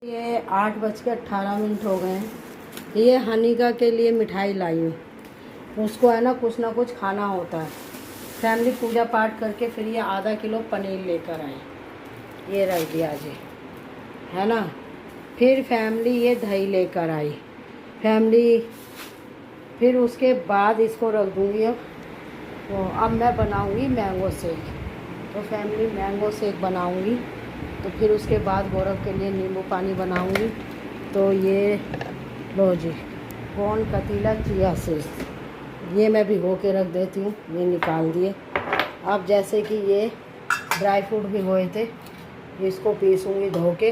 ये 8:18 हो गए हैं। ये हनीका के लिए मिठाई लाई हूँ। उसको है ना कुछ खाना होता है। फैमिली पूजा पाठ करके फिर ये आधा किलो पनीर लेकर आए। ये रख दिया जी, है ना। फिर फैमिली ये दही लेकर आई फैमिली। फिर उसके बाद इसको रख दूँगी। अब मैं बनाऊँगी मैंगो शेक। तो फैमिली मैंगो शेक बनाऊँगी। तो फिर उसके बाद गौरव के लिए नींबू पानी बनाऊंगी। तो ये लो जी, गोंद कतीला चिया सीड्स ये मैं भिगो के रख देती हूँ। ये निकाल दिए। अब जैसे कि ये ड्राई फ्रूट भिगोए थे, इसको पीसूँगी धो के।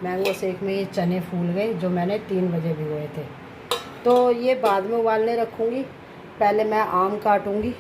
मैंगो शेक में ये चने फूल गए जो मैंने 3 बजे भिगोए थे। तो ये बाद में उबालने रखूँगी। पहले मैं आम काटूँगी,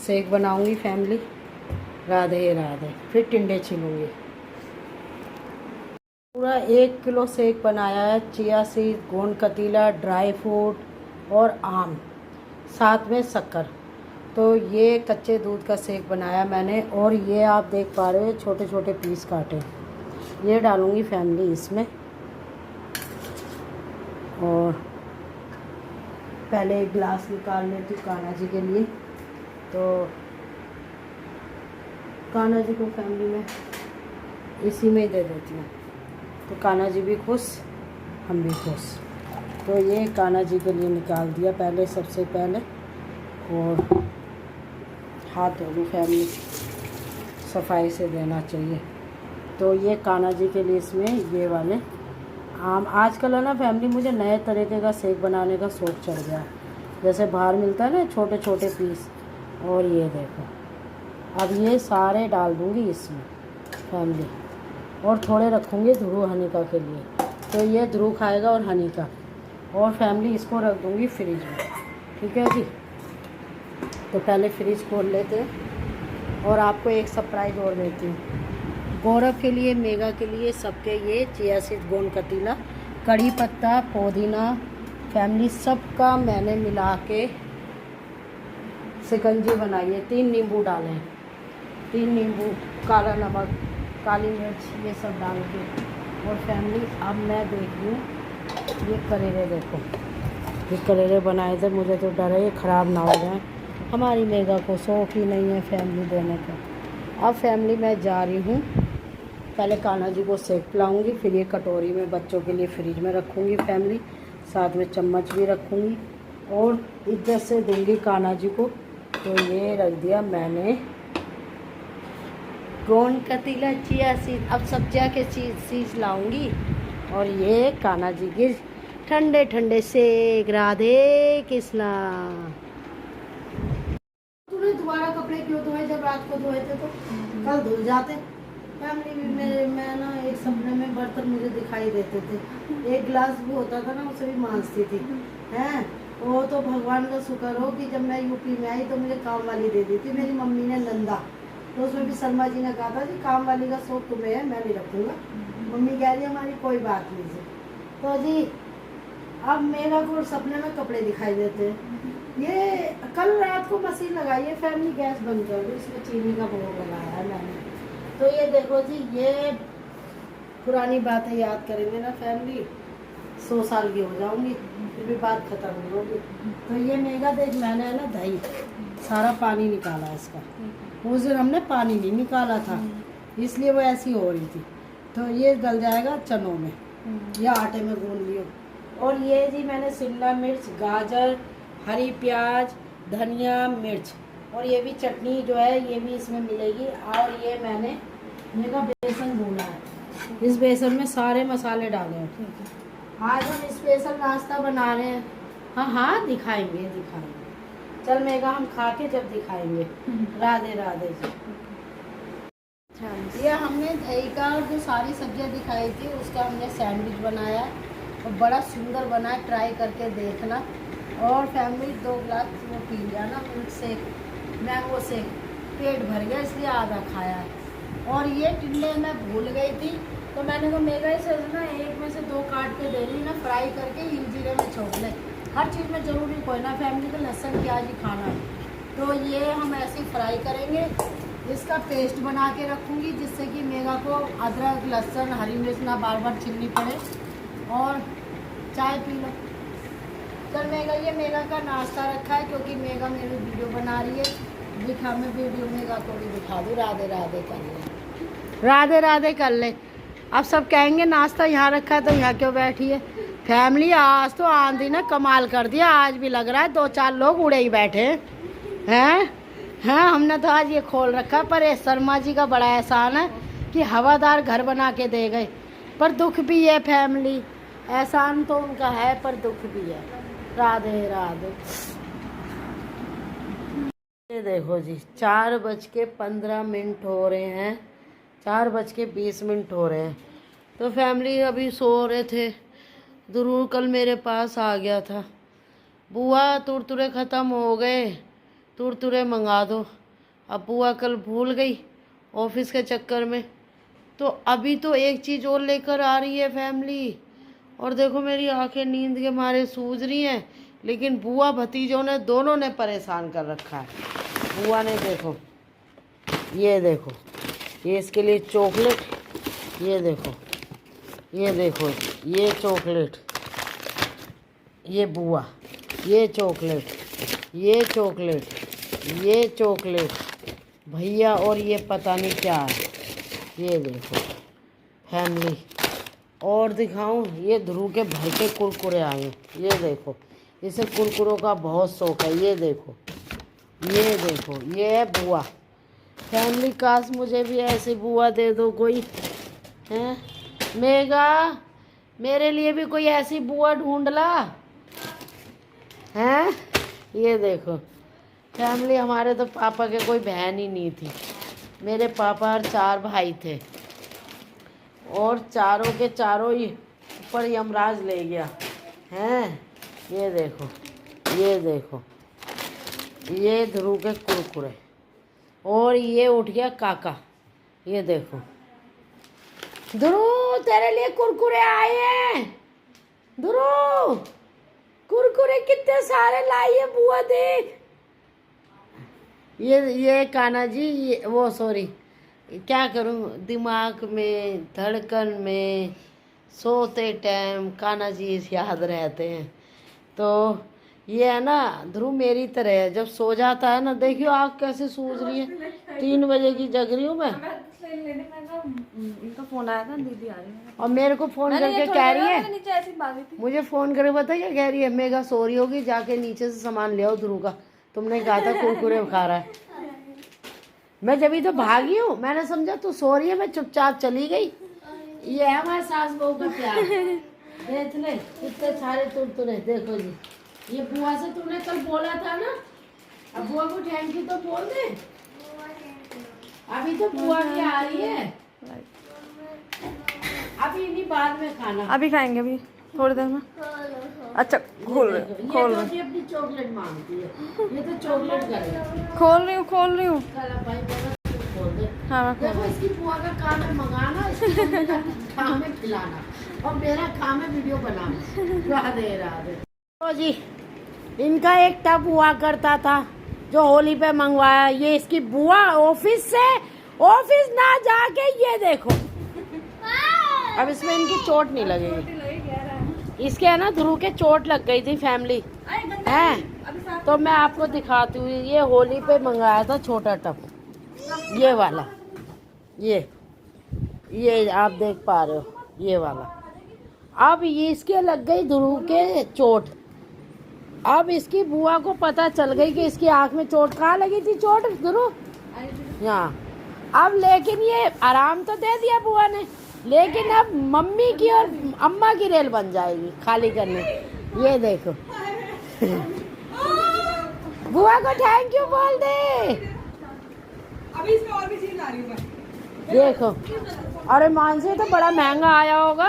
शेक बनाऊँगी फैमिली। राधे राधे। फिर टिंडे छीलूँगी। पूरा 1 किलो शेक बनाया है। चिया सीड, गोंद कतीला, ड्राई फ्रूट और आम, साथ में शक्कर। तो ये कच्चे दूध का शेक बनाया मैंने। और ये आप देख पा रहे हो छोटे छोटे पीस काटे। ये डालूँगी फैमिली इसमें। और पहले एक गिलास निकाल लेती हूँ कान्हा जी के लिए। तो कान्हा जी को फैमिली में इसी में ही दे देती हूँ। तो कान्हा जी भी खुश, हम भी खुश। तो ये कान्हा जी के लिए निकाल दिया पहले, सबसे पहले। और हाथ धो लूँ फैमिली, सफाई से देना चाहिए। तो ये कान्हा जी के लिए इसमें ये वाले आम। आजकल है ना फैमिली, मुझे नए तरीके का शेक बनाने का शौक़ चढ़ गया है। जैसे बाहर मिलता है ना छोटे छोटे पीस। और ये देखो, अब ये सारे डाल दूँगी इसमें फैमिली। और थोड़े रखूँगी ध्रुव हनीका के लिए। तो ये ध्रुव खाएगा और हनीका। और फैमिली इसको रख दूँगी फ्रिज में। ठीक है जी। तो पहले फ्रिज खोल लेते हैं। और आपको एक सरप्राइज़ और देती हूँ। गौरव के लिए, मेगा के लिए, सबके ये चिया सीड, गोंद कतीला, कड़ी पत्ता, पुदीना फैमिली सबका मैंने मिला के शिकंजी बनाई है। 3 नींबू डाले हैं, 3 नींबू, काला नमक, काली मिर्च, ये सब डाल के। और फैमिली अब मैं देख रही हूँ ये करेले। देखो ये करेले बनाए थे, मुझे तो डर है ये ख़राब ना हो जाए। हमारी मेगा को शौक़ ही नहीं है फैमिली देने का। अब फैमिली मैं जा रही हूँ, पहले कान्हा जी को शेक पिलाऊँगी। फिर ये कटोरी में बच्चों के लिए फ्रिज में रखूँगी फैमिली। साथ में चम्मच भी रखूँगी। और इज्जत से दूँगी कान्हा जी को। तो ये रख दिया मैंने गोंद कतीला चिया सीड। अब सब्जियाँ के चीज़ लाऊंगी। और ये कान्हा जी के ठंडे ठंडे शेक। राधे कृष्णा। तूने दोबारा कपड़े क्यों धोए? जब रात को धोए थे तो कल धुल जाते। फैमिली भी मैं ना एक सपने में बर्तन मुझे दिखाई देते थे। एक गिलास भी होता था ना, उसे भी मांजती थी हैं। वो तो भगवान का शुक्र हो कि जब मैं यूपी में आई तो मुझे काम वाली दे दी थी मेरी मम्मी ने, नंदा। तो उसमें भी शर्मा जी ने कहा था जी काम वाली का शौक तुम्हें है, मैं नहीं रखूँगा। मम्मी कह रही हमारी कोई बात नहीं जी। तो जी अब मेरा को सपने में कपड़े दिखाई देते हैं। ये कल रात को मशीन लगाई है फैमिली, गैस बंद कर दो, इसमें चीनी का भोग लगाया है मैंने। तो ये देखो जी, ये पुरानी बातें याद करेंगे ना फैमिली, 100 साल की हो जाऊंगी फिर भी बात खत्म नहीं होगी। तो ये मेगा देख, मैंने है ना दही सारा पानी निकाला इसका। उस दिन हमने पानी नहीं निकाला था, इसलिए वो ऐसी हो रही थी। तो ये गल जाएगा चनों में या आटे में गूंद लियो। और ये जी मैंने शिमला मिर्च, गाजर, हरी प्याज, धनिया, मिर्च और ये भी चटनी जो है ये भी इसमें मिलेगी। और ये मैंने मेरा बेसन भूना है, इस बेसन में सारे मसाले डाले हैं। आज हम स्पेशल नाश्ता बना रहे हैं। हाँ हाँ दिखाएंगे। चल मेगा, हम खा के जब दिखाएंगे। राधे राधे जी। ये हमने दही का जो सारी सब्जियां दिखाई थी उसका हमने सैंडविच बनाया और बड़ा सुंदर बना है, ट्राई करके देखना। और फैमिली 2 गिलास वो पी लिया ना मिल्क शेक, मैंगो शेक, पेट भर गया इसलिए आधा खाया है। और ये टिंडे मैं भूल गई थी तो मैंने तो मेगा से ना 1 में से 2 काट के दे दी ना, फ्राई करके हिंग जीरे में छोड़ ले। हर चीज़ में ज़रूरी कोई ना फैमिली को लहसुन प्याज ही खाना है। तो ये हम ऐसे फ्राई करेंगे इसका पेस्ट बना के रखूँगी, जिससे कि मेगा को अदरक लहसुन हरी मिर्च ना बार बार छीलनी पड़े। और चाय पी लो। चल मेगा, ये मेगा का नाश्ता रखा है क्योंकि मेगा मेरी वीडियो बना रही है। दिखा, मैं वीडियो मेगा को भी दिखा दूँ। राधे राधे कर ले, राधे राधे कर ले। अब सब कहेंगे नाश्ता यहाँ रखा है तो यहाँ क्यों बैठी है। फैमिली आज तो आंधी ने कमाल कर दिया। आज भी लग रहा है 2-4 लोग उड़े ही बैठे हैं। हाँ, हमने तो आज ये खोल रखा, पर ये शर्मा जी का बड़ा एहसान है कि हवादार घर बना के दे गए। पर दुख भी है फैमिली, एहसान तो उनका है पर दुख भी है। राधे राधे। ये देखो जी, 4:15 हो रहे हैं, 4:20 हो रहे हैं। तो फैमिली अभी सो रहे थे। ध्रुव कल मेरे पास आ गया था, बुआ तुरतुरे ख़त्म हो गए, तुरतुरे मंगा दो। अब बुआ कल भूल गई ऑफिस के चक्कर में, तो अभी तो एक चीज़ और लेकर आ रही है फैमिली। और देखो मेरी आंखें नींद के मारे सूज रही हैं, लेकिन बुआ भतीजों ने दोनों ने परेशान कर रखा है। बुआ ने देखो, ये इसके लिए चॉकलेट, ये देखो ये चॉकलेट, ये बुआ, ये चॉकलेट भैया, और ये पता नहीं क्या है। ये देखो फैमिली। और दिखाऊं, ये ध्रुव के भाई के कुरकुरे आए हैं। ये देखो, इसे कुरकुरों का बहुत शौक है। ये देखो ये है बुआ। फैमिली काश मुझे भी ऐसी बुआ दे दो कोई, हैं मेगा, मेरे लिए भी कोई ऐसी बुआ ढूंढ ला, हैं। ये देखो फैमिली, हमारे तो पापा के कोई बहन ही नहीं थी। मेरे पापा और 4 भाई थे, और चारों के चारों ही ऊपर यमराज ले गया, हैं। ये देखो ये ध्रुव के कुरकुरे, और ये उठ गया काका। ये देखो ध्रुव, तेरे लिए कुरकुरे आए हैं। ध्रुव, कुरकुरे कितने सारे लाई है बुआ, देख। ये कान्हा जी, वो सॉरी, क्या करूं, दिमाग में धड़कन में सोते टाइम कान्हा जी याद रहते हैं। तो ये है ना, ध्रुव मेरी तरह है, जब सो जाता है ना, देखियो आँख कैसे सूज रही है। 3 बजे की जग रही हूँ मैं। इनका फोन आया था, दीदी आ रही है, और मेरे को फोन करके कह रही है, मुझे फोन करके पता क्या कह रही है, मेगा सो रही होगी, जाके नीचे से सामान ले आओ ध्रुव का, तुमने कहा था कुरकुरे खा रहा है। मैं जब ही तो भागी हूँ, मैंने समझा तू सो रही है, मैं चुपचाप चली गई। ये है हमारे सास बहू का प्यार। देख ले कितने सारे तुरतुरे। देखो जी, ये बुआ से तूने कल बोला था ना, अब बुआ को थैंक यू तो बोल दे। अभी तो बुआ की आ रही है, अभी नहीं, बाद में खाना, अभी खाएंगे, अभी थोड़ी देर में। अच्छा खोल रही ये अपनी चॉकलेट मांगती है, ये तो चॉकलेट करेगा। खोल रही हूँ खोल दे। हाँ मैं खोल। देखो इसकी बुआ का काम है मंगाना, इसकी काम है खिलाना, और मेरा काम है वीडियो बनाना। राधे राधे। तो जी, इनका एक टब हुआ करता था जो होली पे मंगवाया। ये इसकी बुआ ऑफिस ना जाके, ये देखो, अब इसमें इनकी चोट नहीं लगेगी। इसके है ना ध्रुव के चोट लग गई थी फैमिली, है तो मैं आपको दिखाती हूँ। ये होली पे मंगाया था छोटा टब, ये वाला, ये आप देख पा रहे हो, ये वाला। अब ये इसके लग गई ध्रुव के चोट। अब इसकी बुआ को पता चल गई कि इसकी आंख में चोट, कहाँ लगी थी चोट ध्रुव, यहाँ। अब लेकिन ये आराम तो दे दिया बुआ ने, लेकिन अब मम्मी की और अम्मा की रेल बन जाएगी खाली करने। ये देखो बुआ को थैंक यू बोल दे। अभी इसमें और भी चीज आ रही है, देखो। अरे मानसी तो बड़ा महंगा आया होगा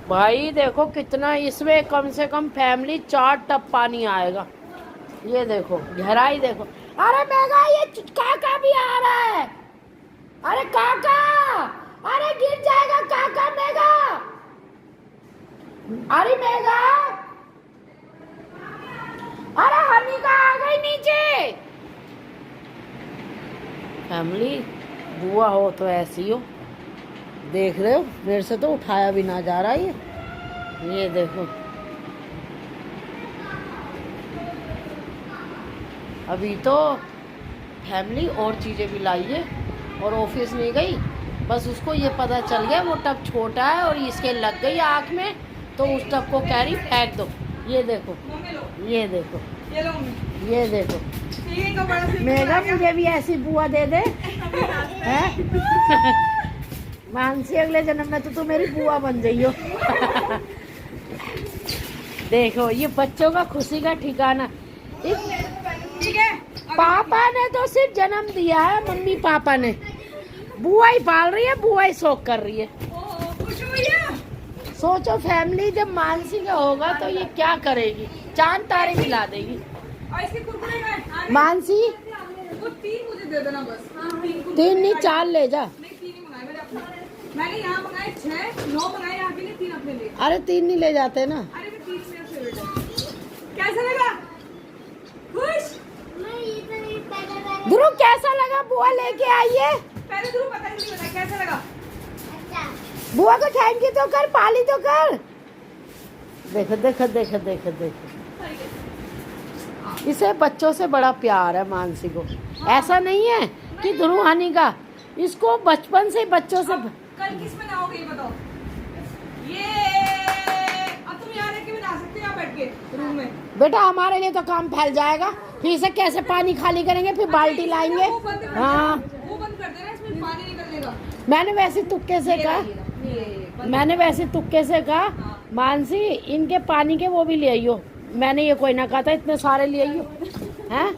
भाई। देखो कितना इसमें, कम से कम फैमिली 4 टब पानी आएगा। ये देखो गहराई देखो। अरे मेगा, ये काका भी आ रहा है। अरे काका, अरे गिर जाएगा काका मेगा। अरे मेगा, अरे हनी का आ गई नीचे। फैमिली बुआ हो तो ऐसी हो, देख रहे हो मेरे से तो उठाया भी ना जा रहा ये देखो। अभी तो फैमिली और चीज़ें भी लाई है और ऑफिस नहीं गई, बस उसको ये पता चल गया वो टब छोटा है और इसके लग गई आँख में, तो उस टब को कह रही फेंक दो। ये देखो ये देखो ये देखो। मेगा मुझे भी ऐसी बुआ दे दे हैं। मानसी अगले जन्म में तो तू मेरी बुआ बन जाइयो। देखो ये बच्चों का खुशी का ठिकाना। पापा ने तो सिर्फ जन्म दिया है, मम्मी पापा ने, बुआ ही पाल रही है, बुआ ही शौक कर रही है। सोचो फैमिली जब मानसी का होगा तो ये क्या करेगी, चांद तारे मिला देगी। मानसी वो 3 मुझे दे देना बस। हाँ, 3 नहीं 4 ले जा। नहीं 3 ही मंगाए मैंने अपने। मैंने यहाँ मंगाए 6 9 मंगाए यहाँ के लिए, 3 अपने लिए। अरे 3 नहीं ले जाते ना। अरे मैं 3 मेरा फेवरेट है। कैसा लगा? खुश? ध्रुव कैसा लगा? बुआ लेके आई है। पहले ध्रुव पता नहीं बता कैसा लगा। बुआ को थैंक यू तो कर, पाली तो कर। देखो देखो देखो देखो देखो, इसे बच्चों से बड़ा प्यार है मानसी को। ऐसा नहीं है कि ध्रुव हानि का, इसको बचपन से बच्चों से। कल किस में नहाओगे ये बताओ। ये अब तुम यहाँ रह के भी नहा सकते हो, यहाँ बैठ के रूम में। बेटा हमारे लिए तो काम फैल जाएगा, फिर इसे कैसे पानी खाली करेंगे, फिर बाल्टी लाएंगे। हाँ वो बंद कर देना, इसमें पानी निकलने का। मैंने वैसे तुक्के से कहा मानसी इनके पानी के वो भी ले आइयो। मैंने ये कोई ना कहा था इतने सारे ले आइयो हैं।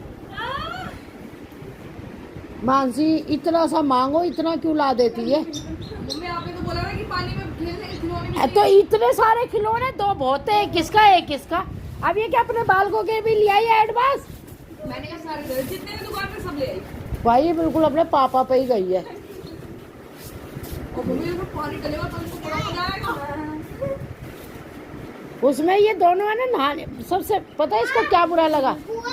मानसी इतना सा मांगो, इतना क्यों ला देती है? मम्मी आपने तो बोला ना कि पानी में खेलने के खिलौने। तो इतने सारे खिलौने, 2 बहुत है, किसका है किसका। अब ये क्या अपने बालकों के भी ले आई है एडवांस? मैंने कहा सारे जितने भी दुकान में सब ले आई। भाई ये बिल्कुल अपने पापा पे ही गई है। और मम्मी को पानी डलेगा तो उनको बड़ा मजा आएगा। उसमें ये दोनों है ना नहाने, सबसे पता है इसको क्या बुरा लगा,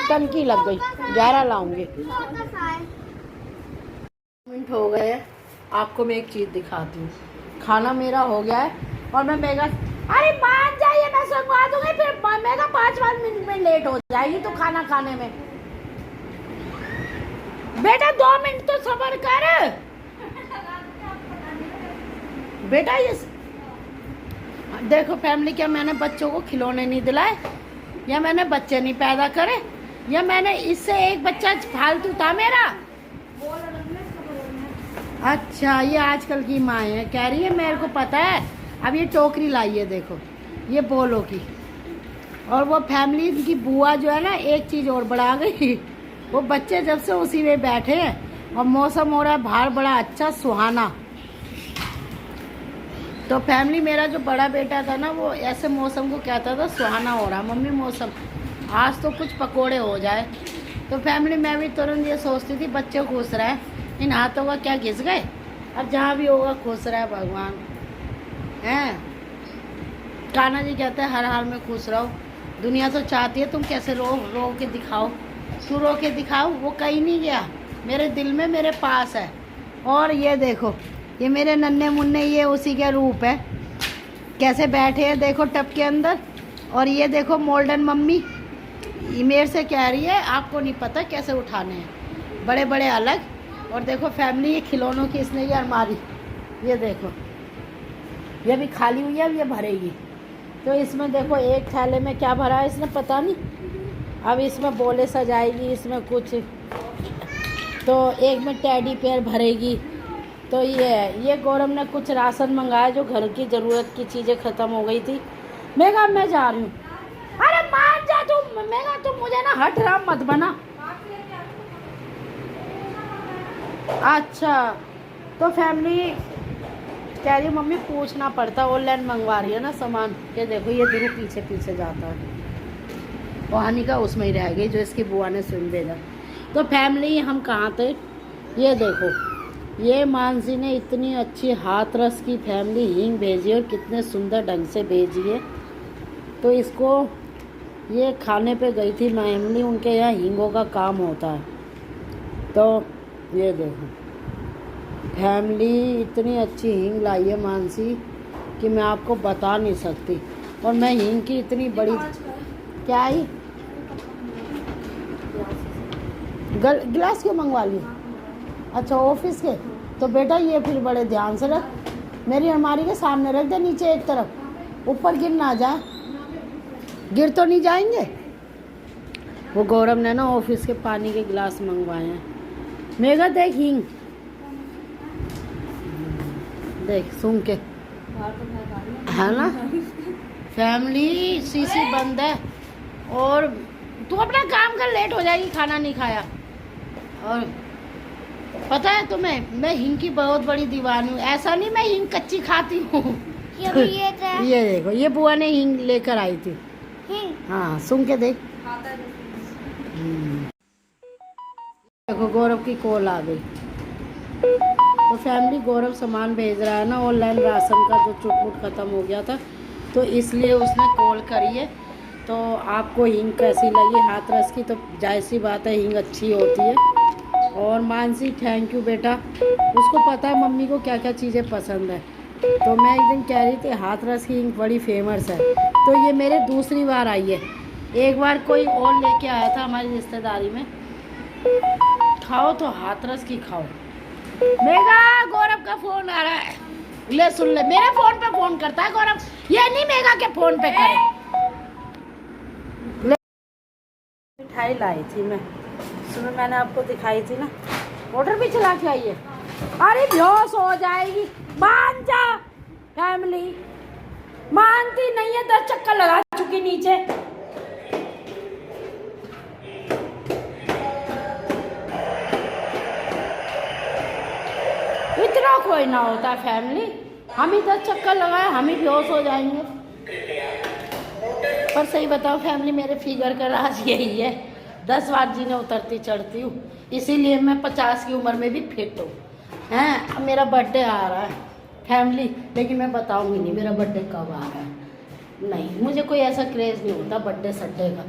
टंकी लग गई। 11 लाऊंगी। मिनट हो गए हैं, आपको मैं एक चीज दिखाती हूँ। खाना मेरा हो गया है और मैं मेगा, अरे मान जाइए मैं सुनवा दूंगी, फिर मेगा 5 मिनट में लेट हो जाएगी तो खाना खाने में। बेटा 2 मिनट तो सब्र कर बेटा। ये देखो फैमिली, क्या मैंने बच्चों को खिलौने नहीं दिलाए, या मैंने बच्चे नहीं पैदा करे, या मैंने इससे एक बच्चा फालतू था मेरा। अच्छा ये आजकल की माँ है, कह रही है मेरे को पता है। अब ये टोकरी लाई है देखो, ये बोलो की। और वो फैमिली की बुआ जो है ना, एक चीज़ और बढ़ा गई, वो बच्चे जब से उसी में बैठे हैं और मौसम हो रहा है बाहर बड़ा अच्छा सुहाना। तो फैमिली मेरा जो बड़ा बेटा था ना, वो ऐसे मौसम को कहता था सुहाना हो रहा मम्मी मौसम, आज तो कुछ पकोड़े हो जाए। तो फैमिली मैं भी तुरंत ये सोचती थी बच्चे खुश रहे, इन हाथों का क्या घिस गए। अब जहाँ भी होगा खुश रहे भगवान हैं। कान्हा जी कहते हैं हर हाल में खुश रहो। दुनिया तो चाहती है तुम कैसे रो के दिखाओ, तू रो के दिखाओ। वो कहीं नहीं गया, मेरे दिल में मेरे पास है। और ये देखो ये मेरे नन्हे मुन्ने, ये उसी के रूप है, कैसे बैठे हैं देखो टब के अंदर। और ये देखो मोल्डन मम्मी, ये मेरे से कह रही है आपको नहीं पता कैसे उठाने हैं, बड़े बड़े अलग। और देखो फैमिली ये खिलौनों की इसने ये अलमारी, ये देखो ये भी खाली हुई है, अब ये भरेगी। तो इसमें देखो एक थैले में क्या भरा है इसने पता नहीं, अब इसमें बोले सजाएगी, इसमें कुछ, तो एक में टेडी पेयर भरेगी। तो ये गौरव ने कुछ राशन मंगाया जो घर की ज़रूरत की चीज़ें ख़त्म हो गई थी। मेगा मैं जा रही हूँ। अरे मान जा तू मेगा, तुम मुझे ना हट राम मत बना। अच्छा तो फैमिली कह रही मम्मी पूछना पड़ता, ऑनलाइन मंगवा रही है ना सामान। ये देखो ये ध्रुव पीछे पीछे जाता है, वहानी का उसमें ही रह गई जो इसकी बुआ ने सुन भेजा। तो फैमिली हम कहाँ थे, ये देखो ये मानसी ने इतनी अच्छी हाथ रस की फैमिली हींग भेजी और कितने सुंदर ढंग से भेजी है। तो इसको ये खाने पे गई थी फैमिली, उनके यहाँ हींगों का काम होता है। तो ये देखो फैमिली, इतनी अच्छी हींग लाई है मानसी कि मैं आपको बता नहीं सकती। और मैं हींग की इतनी बड़ी क्या आई गिलास क्यों मंगवा ली? अच्छा ऑफिस के, तो बेटा ये फिर बड़े ध्यान से रख, मेरी अलमारी के सामने रख दे, नीचे एक तरफ, ऊपर गिर ना जाए। गिर तो नहीं जाएंगे? वो गौरव ने ना ऑफिस के पानी के गिलास मंगवाए हैं। मेगा देख हींग, देख सूंघ के, है ना। फैमिली शीशी बंद है और तू अपना काम कर, लेट हो जाएगी, खाना नहीं खाया। और पता है तुम्हें, मैं हींग की बहुत बड़ी दीवानी हूँ। ऐसा नहीं मैं हींग कच्ची खाती हूँ। ये देखो, ये बुआ ने हींग लेकर आई थी। हाँ सूंघ के देख। देखो गौरव की कॉल आ गई। तो फैमिली गौरव सामान भेज रहा है ना, ऑनलाइन राशन का जो चुटमुट ख़त्म हो गया था, तो इसलिए उसने कॉल करी है। तो आपको हींग कैसी लगी हाथरस की? तो जाहिर सी बात है हींग अच्छी होती है। और मानसी थैंक यू बेटा, उसको पता है मम्मी को क्या क्या चीज़ें पसंद है। तो मैं एक दिन कह रही थी हाथरस की हींग बड़ी फेमस है, तो ये मेरे दूसरी बार आई है। एक बार कोई और लेके आया था हमारी रिश्तेदारी में। खाओ तो हाथरस की खाओ। मेगा गौरव का फोन आ रहा है, ले सुन ले, मेरे फोन पे फोन करता है गौरव, ये नहीं मेगा के फोन पे करे। मिठाई लाई थी मैं, सुनो मैंने आपको दिखाई थी ना, मोटर भी चला के आई है। अरे बेहोश हो जाएगी, मान जा। फैमिली मानती नहीं है, 10 चक्कर लगा चुकी नीचे। इतना कोई ना होता फैमिली, हम ही 10 चक्कर लगाए, हम ही बेहोश हो जाएंगे। पर सही बताओ फैमिली, मेरे फिगर का राज यही है, 10 बार जीने उतरती चढ़ती हूँ, इसीलिए मैं 50 की उम्र में भी फिट हूँ। हैं अब मेरा बर्थडे आ रहा है फैमिली, लेकिन मैं बताऊँगी नहीं मेरा बर्थडे कब आ रहा है। नहीं, मुझे कोई ऐसा क्रेज़ नहीं होता बर्थडे सड्डे का,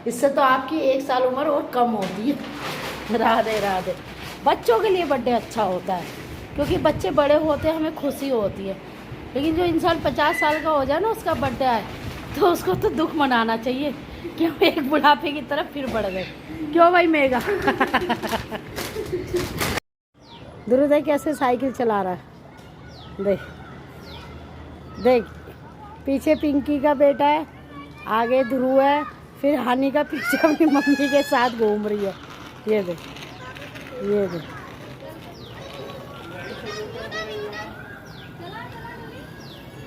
इससे तो आपकी 1 साल उम्र और कम होती है। राधे राधे। बच्चों के लिए बर्थडे अच्छा होता है, क्योंकि बच्चे बड़े होते हैं, हमें खुशी होती है। लेकिन जो इंसान 50 साल का हो जाए ना, उसका बर्थडे आए, तो उसको तो दुख मनाना चाहिए कि हम एक बुढ़ापे की तरफ फिर बढ़ गए। क्यों भाई मेगा? ध्रुव कैसे साइकिल चला रहा है, देख देख, पीछे पिंकी का बेटा है, आगे ध्रुव है, फिर हानि का पीछे अपनी मम्मी के साथ घूम रही है। ये देख, ये देख,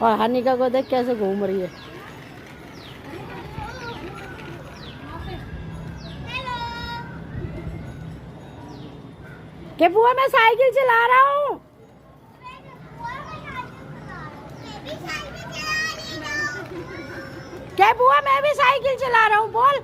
और हानिका को देख कैसे घूम रही है। क्या बुआ मैं साइकिल चला रहा हूँ? क्या बुआ मैं भी साइकिल चला रहा हूँ, बोल।